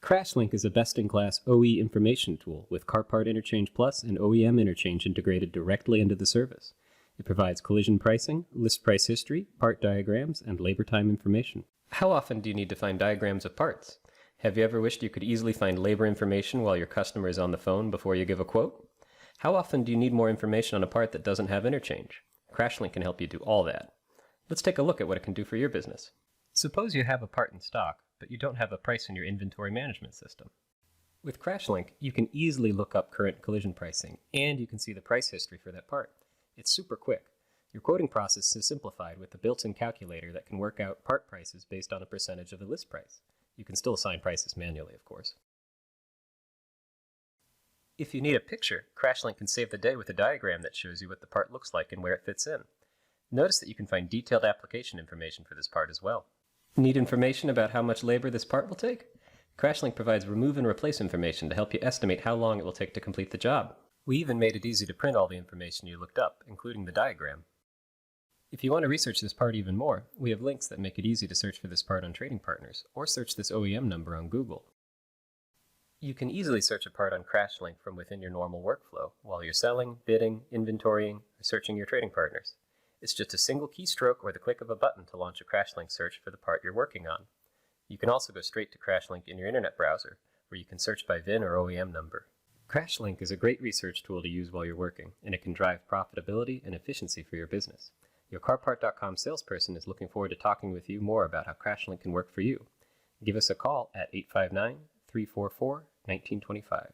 CrashLink is a best-in-class OE information tool with Car Part Interchange Plus and OEM Interchange integrated directly into the service. It provides collision pricing, list price history, part diagrams, and labor time information. How often do you need to find diagrams of parts? Have you ever wished you could easily find labor information while your customer is on the phone before you give a quote? How often do you need more information on a part that doesn't have interchange? CrashLink can help you do all that. Let's take a look at what it can do for your business. Suppose you have a part in stock, but you don't have a price in your inventory management system. With CrashLink, you can easily look up current collision pricing, and you can see the price history for that part. It's super quick. Your quoting process is simplified with a built-in calculator that can work out part prices based on a percentage of the list price. You can still assign prices manually, of course. If you need a picture, CrashLink can save the day with a diagram that shows you what the part looks like and where it fits in. Notice that you can find detailed application information for this part as well. Need information about how much labor this part will take? CrashLink provides remove and replace information to help you estimate how long it will take to complete the job. We even made it easy to print all the information you looked up, including the diagram. If you want to research this part even more, we have links that make it easy to search for this part on Trading Partners, or search this OEM number on Google. You can easily search a part on CrashLink from within your normal workflow, while you're selling, bidding, inventorying, or searching your trading partners. It's just a single keystroke or the click of a button to launch a CrashLink search for the part you're working on. You can also go straight to CrashLink in your internet browser, where you can search by VIN or OEM number. CrashLink is a great research tool to use while you're working, and it can drive profitability and efficiency for your business. Your CarPart.com salesperson is looking forward to talking with you more about how CrashLink can work for you. Give us a call at 859-344-1925.